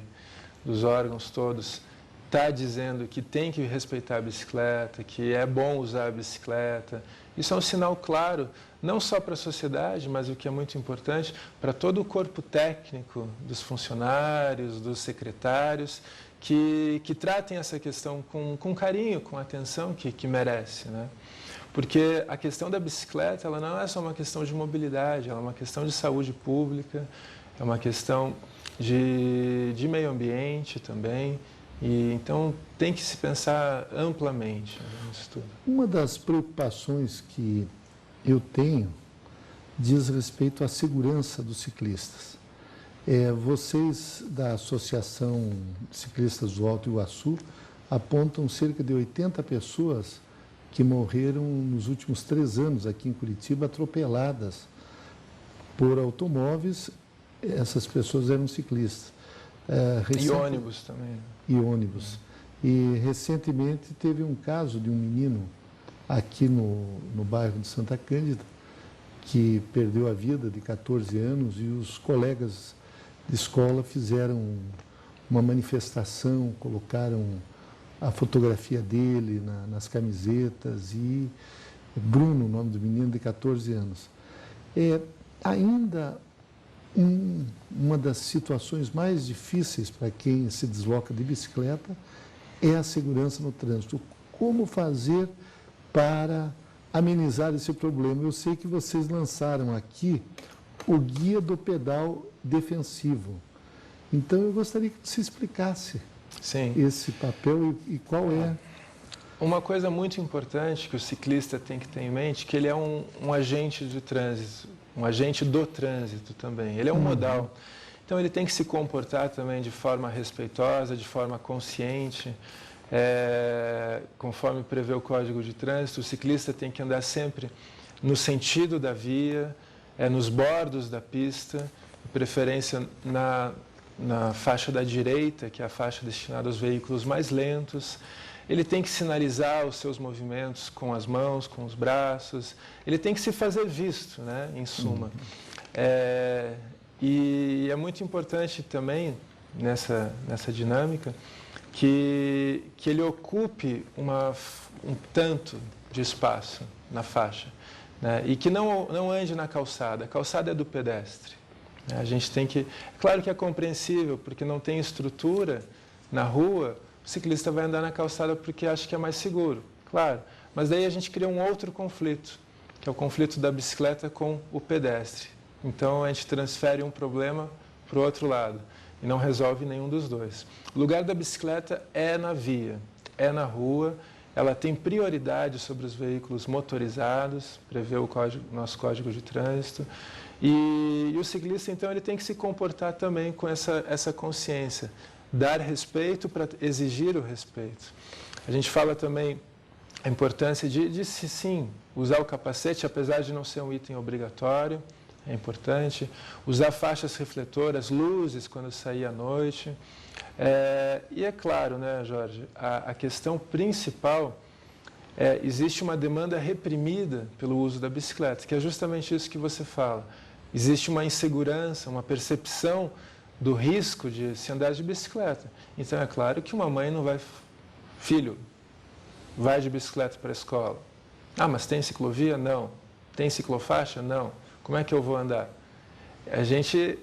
dos órgãos todos, está dizendo que tem que respeitar a bicicleta, que é bom usar a bicicleta. Isso é um sinal claro, não só para a sociedade, mas o que é muito importante, para todo o corpo técnico dos funcionários, dos secretários, que tratem essa questão com carinho, com atenção que merece, né? Porque a questão da bicicleta, ela não é só uma questão de mobilidade, ela é uma questão de saúde pública, é uma questão de meio ambiente também, e então tem que se pensar amplamente nisso tudo. Uma das preocupações que eu tenho diz respeito à segurança dos ciclistas. Vocês da Associação de Ciclistas do Alto Iguaçu apontam cerca de 80 pessoas que morreram nos últimos 3 anos aqui em Curitiba, atropeladas por automóveis. Essas pessoas eram ciclistas. E ônibus também. E ônibus. E recentemente teve um caso de um menino aqui no bairro de Santa Cândida, que perdeu a vida de 14 anos, e os colegas de escola fizeram uma manifestação, colocaram a fotografia dele nas camisetas, e Bruno, o nome do menino, de 14 anos. Ainda uma das situações mais difíceis para quem se desloca de bicicleta é a segurança no trânsito. Como fazer para amenizar esse problema? Eu sei que vocês lançaram aqui o guia do pedal defensivo. Então, eu gostaria que você explicasse esse papel e qual é. Uma coisa muito importante que o ciclista tem que ter em mente, que ele é um agente de trânsito, um agente do trânsito também. Ele é um modal. Então, ele tem que se comportar também de forma respeitosa, de forma consciente. Conforme prevê o Código de Trânsito, o ciclista tem que andar sempre no sentido da via, nos bordos da pista, de preferência na faixa da direita, que é a faixa destinada aos veículos mais lentos. Ele tem que sinalizar os seus movimentos com as mãos, com os braços. Ele tem que se fazer visto, né, em suma. E é muito importante também, nessa dinâmica, que ele ocupe um tanto de espaço na faixa, né, e que não ande na calçada. A calçada é do pedestre. A gente tem que... Claro que é compreensível, porque não tem estrutura na rua. O ciclista vai andar na calçada porque acha que é mais seguro, claro. Mas daí a gente cria um outro conflito, que é o conflito da bicicleta com o pedestre. Então a gente transfere um problema para o outro lado e não resolve nenhum dos dois. O lugar da bicicleta é na via, é na rua. Ela tem prioridade sobre os veículos motorizados, prevê o nosso Código de Trânsito. E o ciclista, então, ele tem que se comportar também com essa consciência. Dar respeito para exigir o respeito. A gente fala também a importância de sim, usar o capacete, apesar de não ser um item obrigatório, é importante. Usar faixas refletoras, luzes quando sair à noite. E é claro, né, Jorge, a questão principal existe uma demanda reprimida pelo uso da bicicleta, que é justamente isso que você fala. Existe uma insegurança, uma percepção do risco de se andar de bicicleta. Então, é claro que uma mãe não vai... Filho, vai de bicicleta para a escola. Ah, mas tem ciclovia? Não. Tem ciclofaixa? Não. Como é que eu vou andar? A gente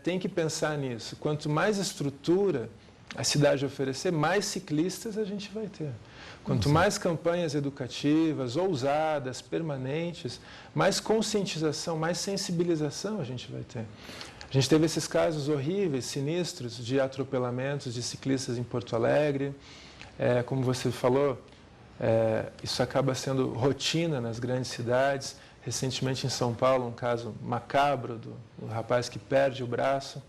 tem que pensar nisso. Quanto mais estrutura a cidade oferecer, mais ciclistas a gente vai ter. Quanto mais campanhas educativas, ousadas, permanentes, mais conscientização, mais sensibilização a gente vai ter. A gente teve esses casos horríveis, sinistros, de atropelamentos de ciclistas em Porto Alegre. Como você falou, isso acaba sendo rotina nas grandes cidades. Recentemente em São Paulo, um caso macabro do rapaz que perde o braço.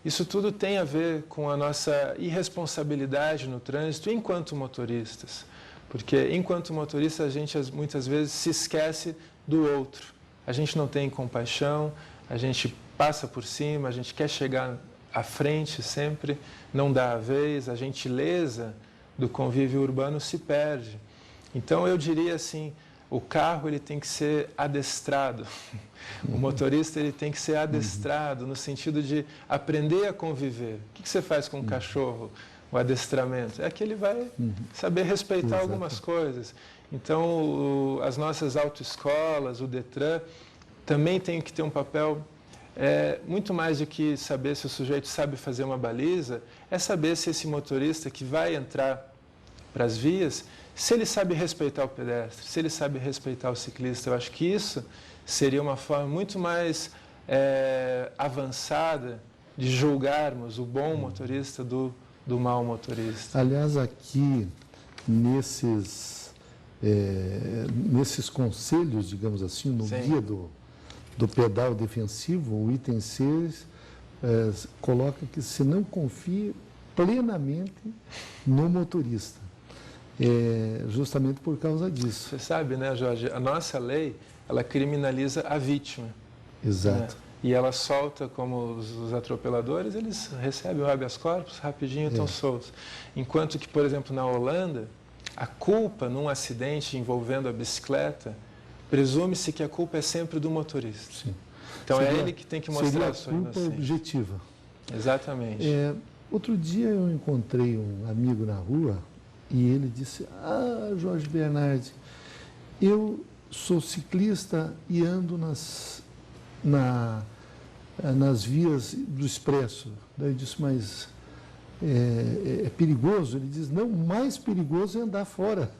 Isso tudo tem a ver com a nossa irresponsabilidade no trânsito enquanto motoristas. Porque enquanto motorista a gente muitas vezes se esquece do outro. A gente não tem compaixão, a gente passa por cima, a gente quer chegar à frente sempre, não dá a vez, a gentileza do convívio urbano se perde. Então eu diria assim, o carro ele tem que ser adestrado, o motorista ele tem que ser adestrado no sentido de aprender a conviver. O que você faz com um cachorro, o adestramento? É que ele vai saber respeitar algumas coisas. Então, as nossas autoescolas, o Detran, também tem que ter um papel muito mais do que saber se o sujeito sabe fazer uma baliza, é saber se esse motorista que vai entrar para as vias, se ele sabe respeitar o pedestre, se ele sabe respeitar o ciclista. Eu acho que isso seria uma forma muito mais avançada de julgarmos o bom motorista do mau motorista. Aliás, aqui, nesses conselhos, digamos assim, no guia do pedal defensivo, o item 6 coloca que se não confie plenamente no motorista. Justamente por causa disso. Você sabe, né, Jorge, a nossa lei, ela criminaliza a vítima. Exato. Né? e ela solta como os atropeladores, eles recebem o habeas corpus rapidinho e estão soltos. Enquanto que, por exemplo, na Holanda, a culpa num acidente envolvendo a bicicleta, presume-se que a culpa é sempre do motorista. Sim. Então é ele que tem que mostrar a sua culpa inocência. objetiva. Exatamente. Outro dia eu encontrei um amigo na rua e ele disse: "Ah, Jorge Bernardi, eu sou ciclista e ando nas vias do expresso." Daí eu disse: "Mas é perigoso?" Ele diz: "Não, mais perigoso é andar fora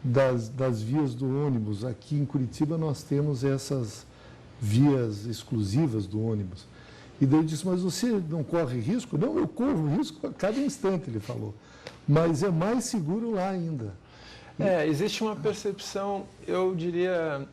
das vias do ônibus. Aqui em Curitiba nós temos essas vias exclusivas do ônibus." E daí eu disse: "Mas você não corre risco?" "Não, eu corro risco a cada instante", ele falou. "Mas é mais seguro lá ainda." Existe uma percepção, eu diria,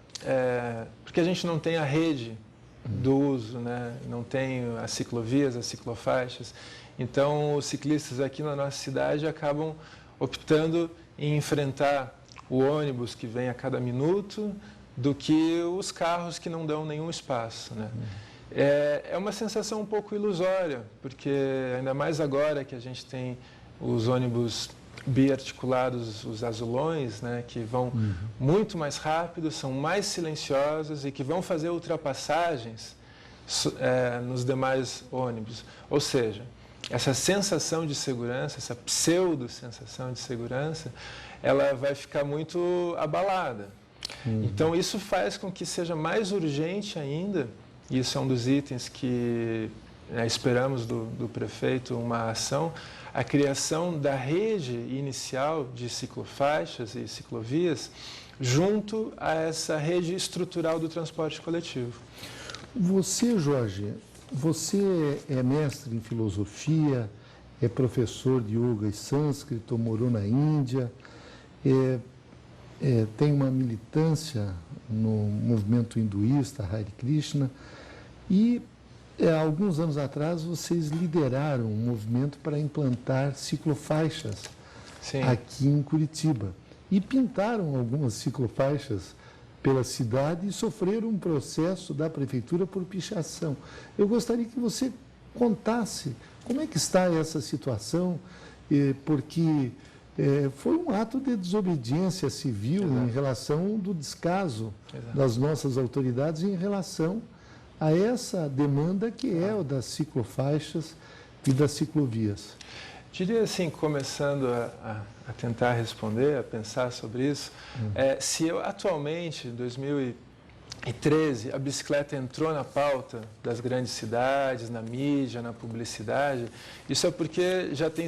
porque a gente não tem a rede do uso, né? Não tem as ciclovias, as ciclofaixas. Então, os ciclistas aqui na nossa cidade acabam optando em enfrentar o ônibus que vem a cada minuto do que os carros que não dão nenhum espaço, né? É uma sensação um pouco ilusória, porque ainda mais agora que a gente tem os ônibus biarticulados, os azulões, né, que vão muito mais rápido, são mais silenciosos e que vão fazer ultrapassagens nos demais ônibus. Ou seja, essa sensação de segurança, essa pseudo-sensação de segurança, ela vai ficar muito abalada. Então, isso faz com que seja mais urgente ainda, e isso é um dos itens que esperamos do prefeito, uma ação, a criação da rede inicial de ciclofaixas e ciclovias junto a essa rede estrutural do transporte coletivo. Você, Jorge, você é mestre em filosofia, é professor de yoga e sânscrito, morou na Índia, tem uma militância no movimento hinduísta, Hare Krishna, e há alguns anos atrás vocês lideraram um movimento para implantar ciclofaixas aqui em Curitiba. E pintaram algumas ciclofaixas pela cidade e sofreram um processo da prefeitura por pichação. Eu gostaria que você contasse como é que está essa situação, porque foi um ato de desobediência civil em relação do descaso das nossas autoridades em relação a essa demanda que é o das ciclofaixas e das ciclovias. Diria assim, começando a tentar responder, a pensar sobre isso, se atualmente, em 2013, a bicicleta entrou na pauta das grandes cidades, na mídia, na publicidade, isso é porque já tem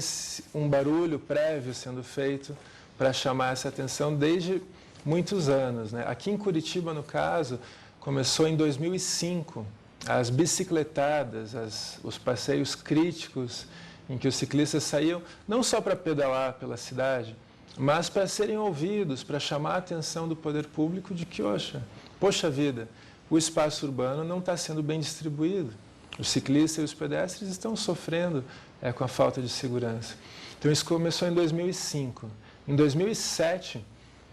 um barulho prévio sendo feito para chamar essa atenção desde muitos anos, né? Aqui em Curitiba, no caso, começou em 2005, as bicicletadas, os passeios críticos, em que os ciclistas saíam não só para pedalar pela cidade, mas para serem ouvidos, para chamar a atenção do poder público de que, poxa vida, o espaço urbano não está sendo bem distribuído. Os ciclistas e os pedestres estão sofrendo com a falta de segurança. Então, isso começou em 2005. Em 2007,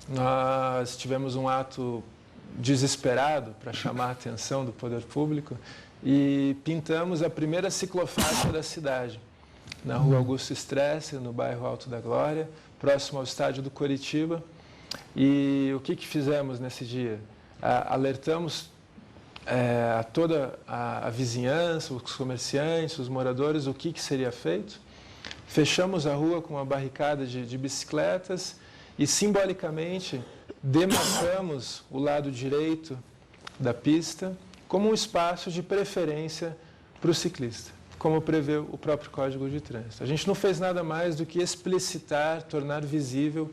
nós tivemos um ato desesperado para chamar a atenção do poder público e pintamos a primeira ciclofaixa da cidade, na rua Augusto Stresser, no bairro Alto da Glória, próximo ao estádio do Coritiba. E o que fizemos nesse dia? Alertamos a toda a vizinhança, os comerciantes, os moradores, o que seria feito. Fechamos a rua com uma barricada de bicicletas e, simbolicamente, demarcamos o lado direito da pista como um espaço de preferência para o ciclista, como prevê o próprio Código de Trânsito. A gente não fez nada mais do que explicitar, tornar visível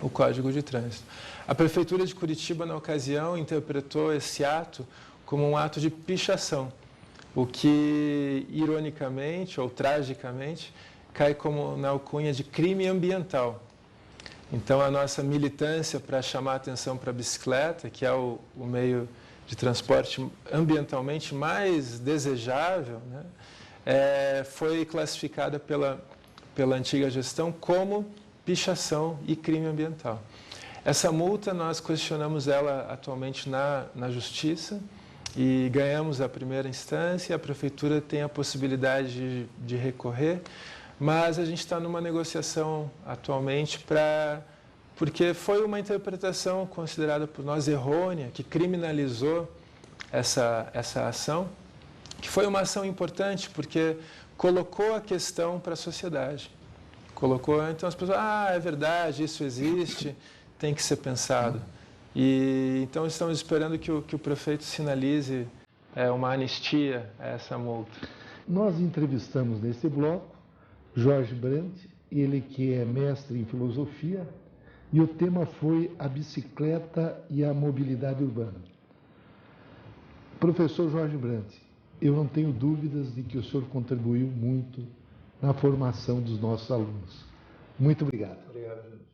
o Código de Trânsito. A Prefeitura de Curitiba, na ocasião, interpretou esse ato como um ato de pichação, o que, ironicamente ou tragicamente, cai como na alcunha de crime ambiental. Então, a nossa militância para chamar a atenção para a bicicleta, que é o meio de transporte ambientalmente mais desejável, né, foi classificada pela antiga gestão como pichação e crime ambiental. Essa multa, nós questionamos ela atualmente na Justiça e ganhamos a primeira instância, a prefeitura tem a possibilidade de recorrer, mas a gente está numa negociação atualmente porque foi uma interpretação considerada por nós errônea, que criminalizou essa ação, que foi uma ação importante porque colocou a questão para a sociedade. Colocou, então as pessoas, é verdade, isso existe, tem que ser pensado. E então estamos esperando que o prefeito sinalize uma anistia a essa multa. Nós entrevistamos nesse bloco Jorge Brandt, ele que é mestre em filosofia, e o tema foi a bicicleta e a mobilidade urbana. Professor Jorge Brandt, eu não tenho dúvidas de que o senhor contribuiu muito na formação dos nossos alunos. Muito obrigado. Obrigado, Júlio.